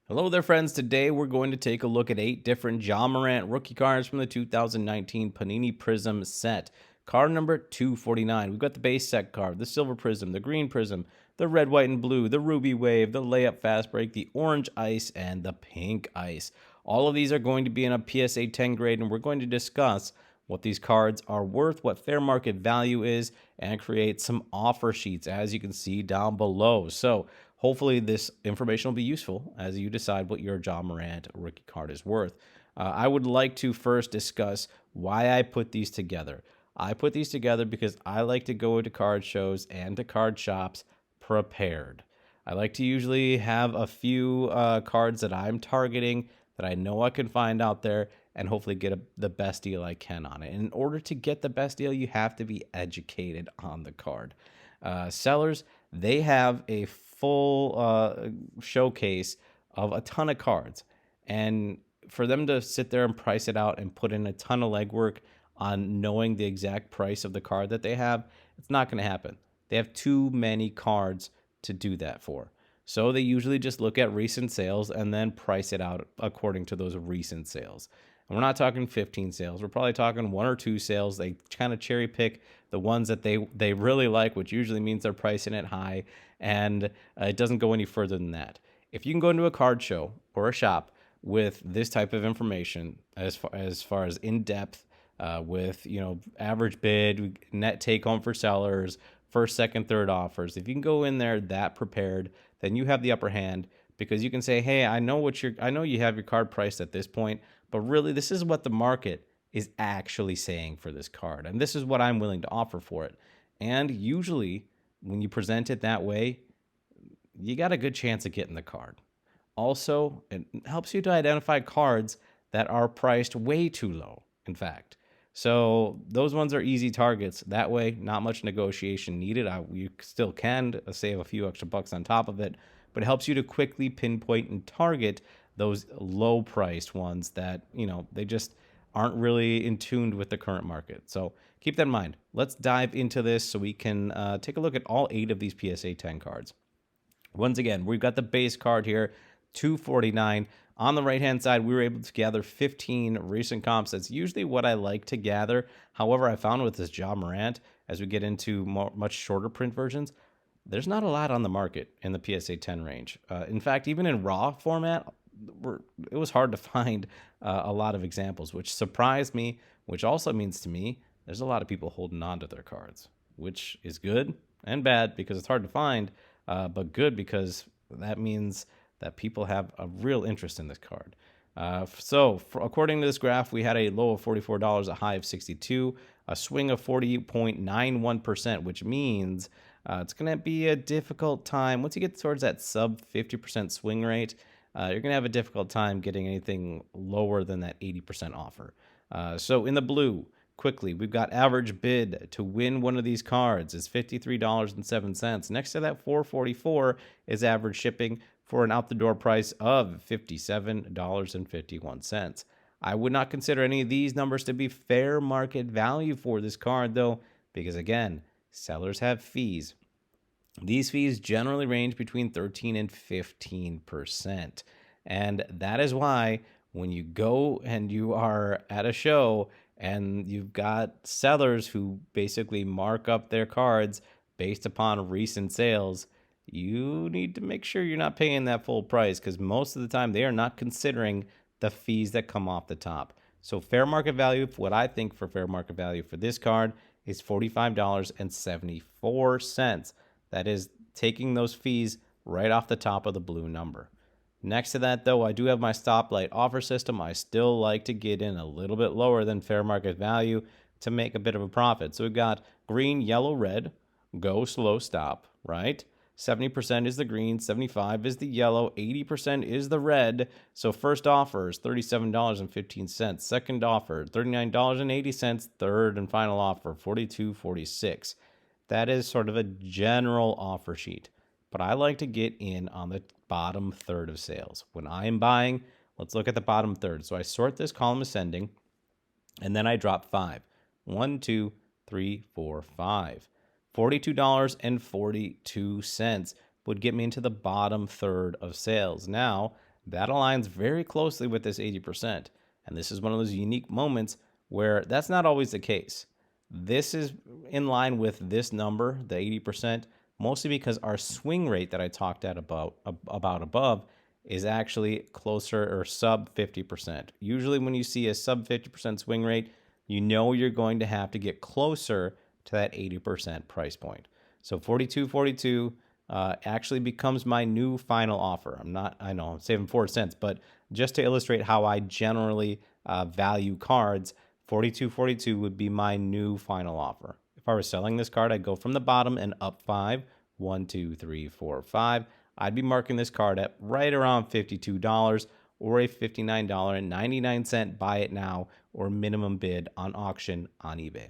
Hello there, friends. Today we're going to take a look at 8 different Morant rookie cards from the 2019 Panini Prizm set. Card number 249. We've got the base set card, the silver Prizm, the green Prizm, the red, white, and blue, the ruby wave, the layup fast break, the orange ice, and the pink ice. All of these are going to be in a PSA 10 grade, and we're going to discuss what these cards are worth, what fair market value is, and create some offer sheets, as you can see down below. So hopefully this information will be useful as you decide what your Morant rookie card is worth. I would like to first discuss why I put these together. I put these together because I like to go to card shows and to card shops prepared. I like to usually have a few cards that I'm targeting that I know I can find out there and hopefully get the best deal I can on it. And in order to get the best deal, you have to be educated on the card. Sellers, they have a full showcase of a ton of cards. And for them to sit there and price it out and put in a ton of legwork on knowing the exact price of the card that they have, it's not going to happen. They have too many cards to do that for. So they usually just look at recent sales and then price it out according to those recent sales. And we're not talking 15 sales. We're probably talking 1 or 2 sales. They kind of cherry pick the ones that they really like, which usually means they're pricing it high, and it doesn't go any further than that. If you can go into a card show or a shop with this type of information, as far as in depth, with average bid, net take home for sellers, first, second, third offers. If you can go in there that prepared, then you have the upper hand because you can say, "Hey, I know you have your card priced at this point, but really this is what the market is actually saying for this card, and this is what I'm willing to offer for it." And usually, when you present it that way, you got a good chance of getting the card. Also, it helps you to identify cards that are priced way too low, in fact. So those ones are easy targets. That way, not much negotiation needed. You still can save a few extra bucks on top of it, but it helps you to quickly pinpoint and target those low priced ones that, they just aren't really in tune with the current market. So keep that in mind. Let's dive into this so we can take a look at all 8 of these PSA 10 cards. Once again, we've got the base card here, 249. On the right-hand side, we were able to gather 15 recent comps. That's usually what I like to gather. However, I found with this Morant, as we get into much shorter print versions, there's not a lot on the market in the PSA 10 range. In fact, even in raw format, it was hard to find a lot of examples, which surprised me, which also means to me there's a lot of people holding on to their cards, which is good and bad because it's hard to find, but good because that means that people have a real interest in this card. According to this graph, we had a low of $44, a high of 62, a swing of 40.91%, which means it's going to be a difficult time. Once you get towards that sub 50% swing rate, you're going to have a difficult time getting anything lower than that 80% offer. So in the blue, quickly, we've got average bid to win one of these cards is $53.07. Next to that, $4.44 is average shipping for an out-the-door price of $57.51. I would not consider any of these numbers to be fair market value for this card, though, because again, sellers have fees. These fees generally range between 13 and 15%. And that is why when you go and you are at a show and you've got sellers who basically mark up their cards based upon recent sales, you need to make sure you're not paying that full price because most of the time they are not considering the fees that come off the top. So fair market value, what I think for fair market value for this card is $45.74. That is taking those fees right off the top of the blue number. Next to that, though, I do have my stoplight offer system. I still like to get in a little bit lower than fair market value to make a bit of a profit. So we've got green, yellow, red, go, slow, stop, right? 70% is the green, 75% is the yellow, 80% is the red. So first offer is $37.15. Second offer, $39.80. Third and final offer, $42.46. That is sort of a general offer sheet. But I like to get in on the bottom third of sales. When I am buying, let's look at the bottom third. So I sort this column ascending, and then I drop 5. 1, 2, 3, 4, 5. $42.42 would get me into the bottom third of sales. Now, That aligns very closely with this 80%. And this is one of those unique moments where that's not always the case. This is in line with this number, the 80%, mostly because our swing rate that I talked about above is actually closer or sub 50%. Usually when you see a sub 50% swing rate, you know you're going to have to get closer to that 80% price point. So 42.42 actually becomes my new final offer. I know I'm saving 4 cents, but just to illustrate how I generally value cards, 42.42 would be my new final offer. If I were selling this card, I'd go from the bottom and up 5. 1, 2, 3, 4, 5. I'd be marking this card at right around $52 or a $59.99 buy it now or minimum bid on auction on eBay.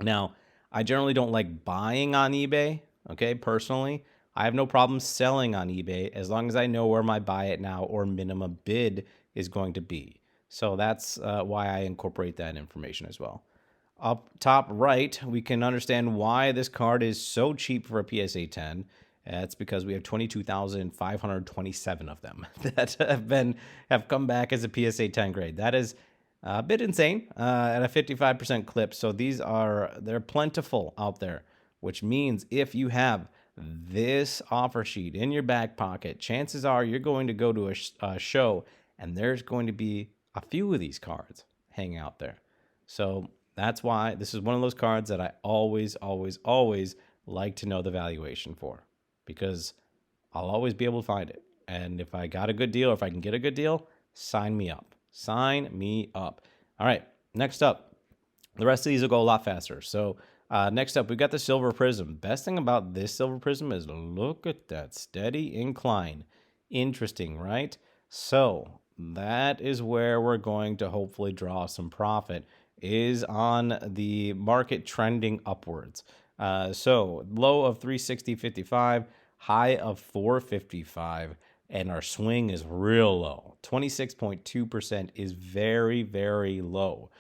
Now, I generally don't like buying on eBay, okay, personally. I have no problem selling on eBay as long as I know where my buy it now or minimum bid is going to be. So that's why I incorporate that information as well. Up top right, we can understand why this card is so cheap for a PSA 10. It's because we have 22,527 of them that have come back as a PSA 10 grade. That is a bit insane at a 55% clip. So they're plentiful out there, which means if you have this offer sheet in your back pocket, chances are you're going to go to a show and there's going to be a few of these cards hanging out there. So that's why this is one of those cards that I always, always, always like to know the valuation for, because I'll always be able to find it. And if I got a good deal, or if I can get a good deal, sign me up. Sign me up. All right, next up. The rest of these will go a lot faster. So next up, we've got the Silver Prizm. Best thing about this Silver Prizm is look at that steady incline. Interesting, right? So that is where we're going to hopefully draw some profit, is on the market trending upwards. So low of 360.55, high of 455, and our swing is real low. 26.2% is very, very low.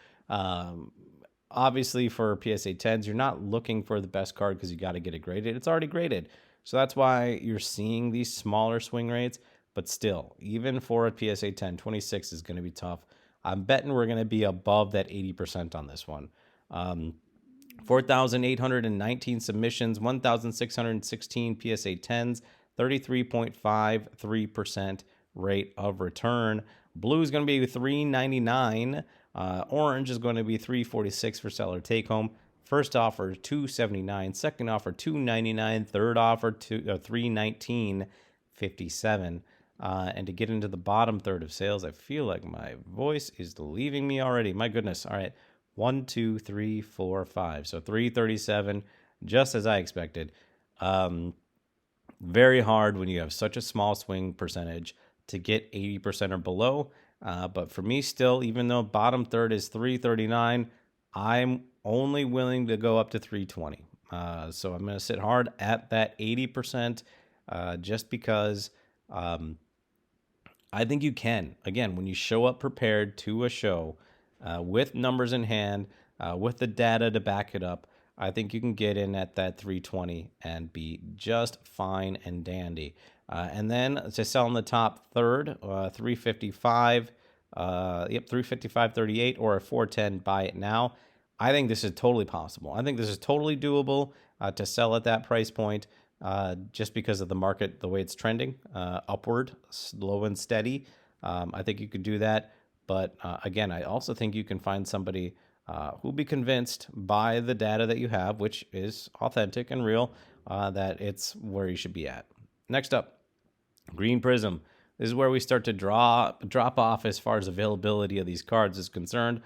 Obviously, for PSA 10s, you're not looking for the best card because you got to get it graded. It's already graded. So that's why you're seeing these smaller swing rates. But still, even for a PSA 10, 26 is going to be tough. I'm betting we're going to be above that 80% on this one. 4,819 submissions, 1,616 PSA 10s, 33.53% rate of return. Blue is going to be $399. Orange is going to be $346 for seller take home. First offer $279, second offer $299, third offer $319.57. And to get into the bottom third of sales, I feel like my voice is leaving me already. My goodness. All right. 1, 2, 3, 4, 5. So 337, just as I expected. Very hard when you have such a small swing percentage to get 80% or below. But for me still, even though bottom third is 339, I'm only willing to go up to 320. So I'm going to sit hard at that 80% just because I think you can. Again, when you show up prepared to a show with numbers in hand, with the data to back it up, I think you can get in at that 320 and be just fine and dandy. And then to sell in the top third, 355, 355.38 or a 410 buy it now. I think this is totally possible. I think this is totally doable to sell at that price point. Just because of the market, the way it's trending upward, slow and steady. I think you could do that. But again, I also think you can find somebody who'll be convinced by the data that you have, which is authentic and real, that it's where you should be at. Next up, Green Prizm. This is where we start to drop off as far as availability of these cards is concerned.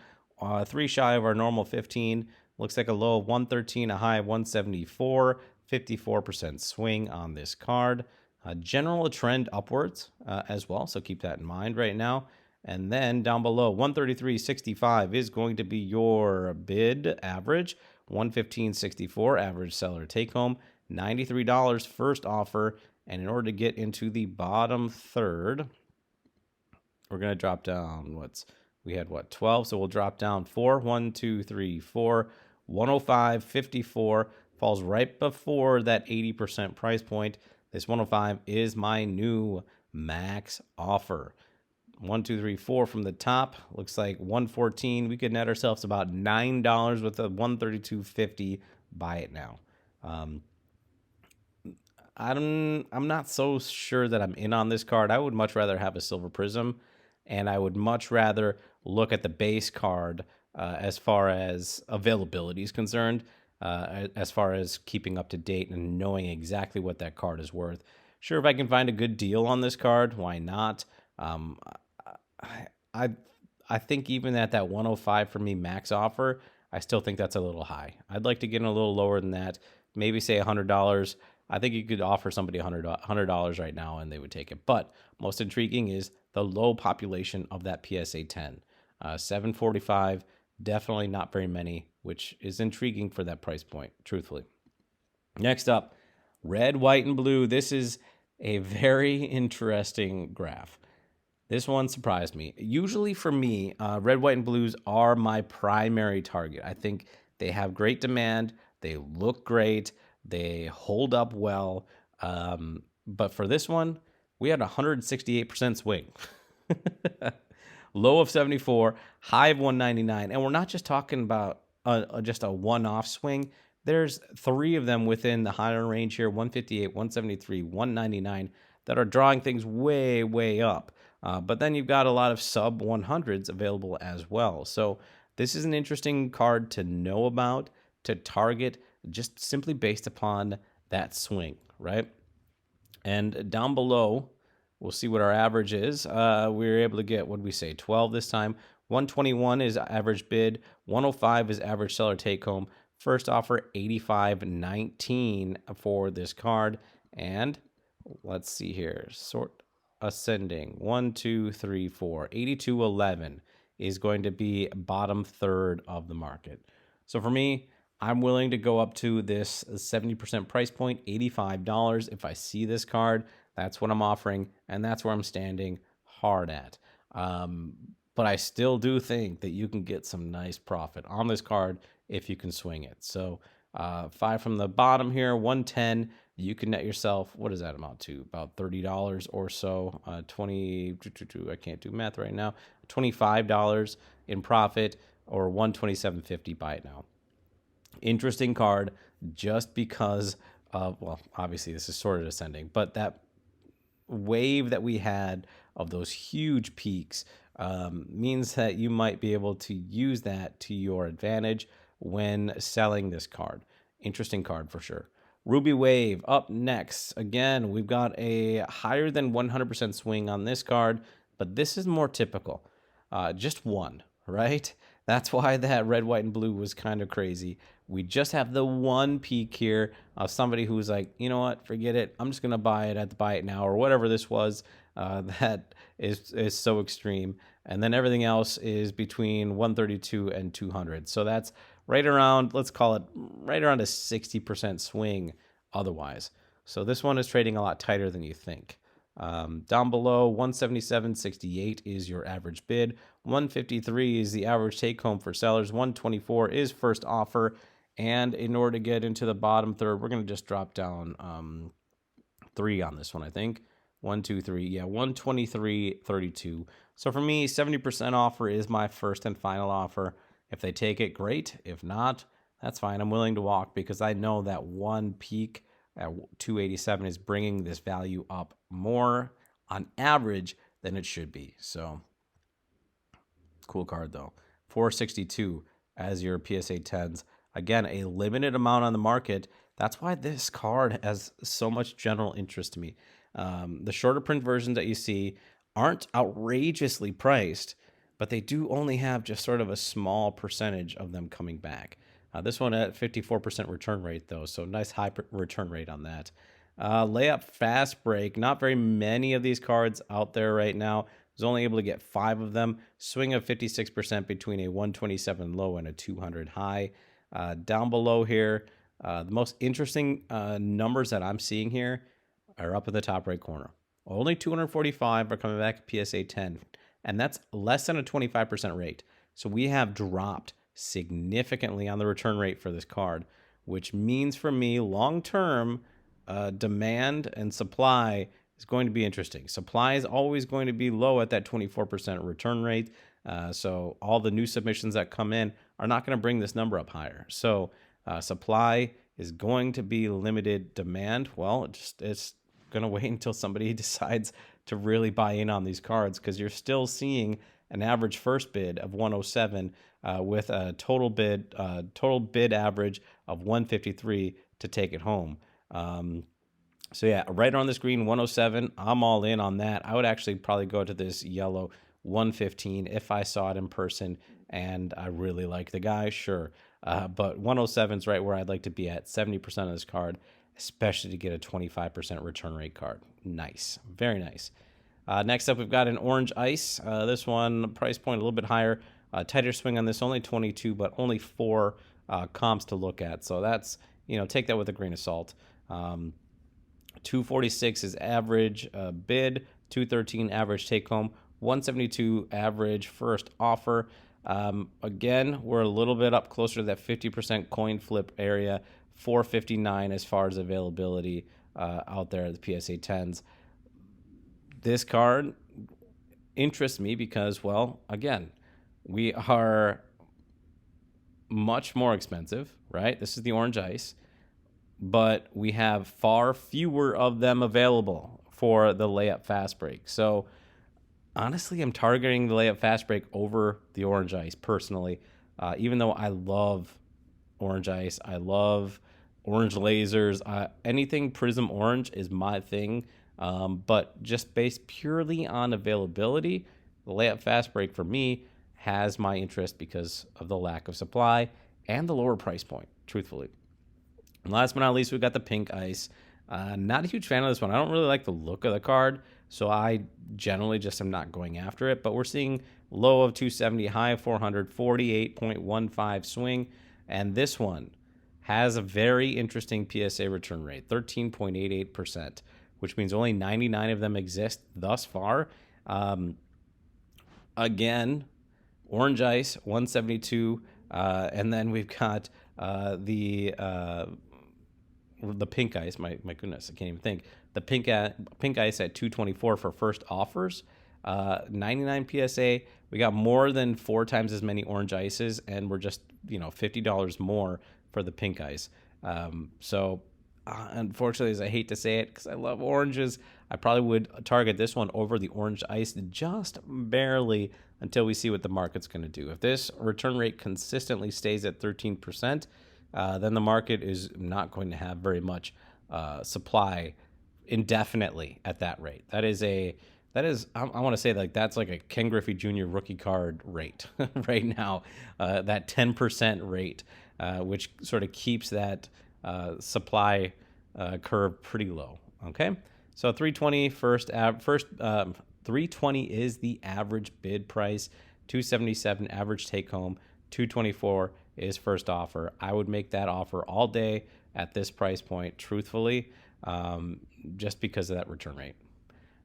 3 shy of our normal 15. Looks like a low of 113, a high of 174. 54% swing on this card. General trend upwards as well, so keep that in mind right now. And then down below, 133.65 is going to be your bid average. 115.64 average seller take home. $93 first offer. And in order to get into the bottom third, we're going to drop down we had 12, so we'll drop down 4. 1, 2, 3, 4. 105.54 falls right before that 80% price point. This 105 is my new max offer. 1, 2, 3, 4 from the top. Looks like 114. We could net ourselves about $9 with a 132.50. Buy it now. I'm not so sure that I'm in on this card. I would much rather have a Silver Prism, and I would much rather look at the base card as far as availability is concerned, as far as keeping up to date and knowing exactly what that card is worth. Sure, if I can find a good deal on this card, why not? I I think even at that 105 for me max offer, I still think that's a little high. I'd like to get in a little lower than that. Maybe say $100. I think you could offer somebody $100 right now and they would take it. But most intriguing is the low population of that PSA 10. 745, definitely not very many, which is intriguing for that price point, truthfully. Next up, red, white, and blue. This is a very interesting graph. This one surprised me. Usually for me, red, white, and blues are my primary target. I think they have great demand. They look great. They hold up well. But for this one, we had 168% swing. Low of 74, high of 199. And we're not just talking about just a one-off swing. There's three of them within the higher range here, 158, 173, 199, that are drawing things way, way up. But then you've got a lot of sub 100s available as well. So this is an interesting card to know about, to target, just simply based upon that swing, right? And down below, we'll see what our average is. We were able to get, what did we say, 12 this time. 121 is average bid. 105 is average seller take home. First offer, 85.19 for this card. And let's see here. Sort ascending. 1, 2, 3, 4. 82.11 is going to be bottom third of the market. So for me, I'm willing to go up to this 70% price point, $85. If I see this card, that's what I'm offering, and that's where I'm standing hard at. But I still do think that you can get some nice profit on this card if you can swing it. So 5 from the bottom here, 110. You can net yourself, what does that amount to? About $30 or so. 20, I can't do math right now. $25 in profit, or 127.50. Buy it now. Interesting card just because of, well, obviously this is sort of descending, but that wave that we had of those huge peaks means that you might be able to use that to your advantage when selling this card. Interesting card for sure. Ruby Wave up next. Again, we've got a higher than 100% swing on this card, but this is more typical. Just one, right? That's why that red, white, and blue was kind of crazy. We just have the one peak here of somebody who's like, you know what, forget it. I'm just going to buy it at the buy it now, or whatever this was that is so extreme. And then everything else is between 132 and 200. So that's right around, let's call it right around a 60% swing otherwise. So this one is trading a lot tighter than you think. Down below, 177.68 is your average bid. 153 is the average take home for sellers. 124 is first offer. And in order to get into the bottom third, we're going to just drop down 3 on this one, I think. 1, 2, 3. Yeah, 123.32. So for me, 70% offer is my first and final offer. If they take it, great. If not, that's fine. I'm willing to walk because I know that one peak at 287 is bringing this value up more on average than it should be. So cool card though. 462 as your PSA 10s. Again, a limited amount on the market. That's why this card has so much general interest to me. The shorter print versions that you see aren't outrageously priced, but they do only have just sort of a small percentage of them coming back. This one at 54% return rate, though, so nice high return rate on that. Layup fast break. Not very many of these cards out there right now. I was only able to get 5 of them. Swing of 56% between a 127 low and a 200 high. Down below here, the most interesting numbers that I'm seeing here are up in the top right corner. Only 245 are coming back PSA 10, and that's less than a 25% rate. So we have dropped significantly on the return rate for this card, which means for me long-term demand and supply is going to be interesting. Supply is always going to be low at that 24% return rate. So all the new submissions that come in are not going to bring this number up higher. So supply is going to be limited. Demand, well, it's going to wait until somebody decides to really buy in on these cards, because you're still seeing an average first bid of 107 with a total bid average of 153 to take it home. So yeah, right on the screen, 107. I'm all in on that. I would actually probably go to this yellow 115 if I saw it in person and I really like the guy, sure. But 107 is right where I'd like to be at, 70% of this card, especially to get a 25% return rate card. Nice, very nice. Next up, we've got an orange ice. This one, price point a little bit higher. Tighter swing on this, only 22, but only 4 comps to look at. So that's, take that with a grain of salt. 246 is average bid, 213 average take home, 172 average first offer. Again, we're a little bit up closer to that 50% coin flip area, 459 as far as availability out there at the PSA 10s. This card interests me because, well, again, we are much more expensive, right? This is the orange ice, but we have far fewer of them available for the layup fast break. So honestly, I'm targeting the layup fast break over the orange ice personally, even though I love orange ice. I love orange lasers. Anything Prizm orange is my thing. But just based purely on availability, the layup fast break for me has my interest because of the lack of supply and the lower price point, truthfully. And last but not least, we've got the pink ice. Not a huge fan of this one. I don't really like the look of the card, so I generally just am not going after it. But we're seeing low of 270, high of 400, 48.15 swing. And this one has a very interesting PSA return rate, 13.88%, which means only 99 of them exist thus far. Again, orange ice, 172. And then we've got the pink ice. My goodness, I can't even think. The pink ice at 224 for first offers. 99 PSA. We got more than 4 times as many orange ices, and we're just $50 more for the pink ice. So unfortunately, as I hate to say it, because I love oranges, I probably would target this one over the orange ice just barely until we see what the market's going to do. If this return rate consistently stays at 13%, then the market is not going to have very much supply indefinitely at that rate. I want to say that's like a Ken Griffey Jr. rookie card rate right now, that 10% rate, which sort of keeps that supply curve pretty low. Okay, so 320 320 is the average bid price, 277 average take home, 224 is first offer. I would make that offer all day at this price point, truthfully, just because of that return rate.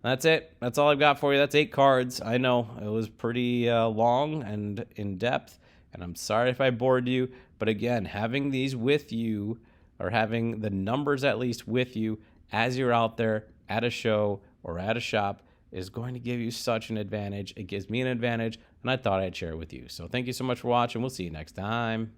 That's it. That's all I've got for you. That's 8 cards. I know it was pretty long and in depth, and I'm sorry if I bored you. But again, having these with you, or having the numbers at least with you as you're out there at a show or at a shop, is going to give you such an advantage. It gives me an advantage, and I thought I'd share it with you. So thank you so much for watching. We'll see you next time.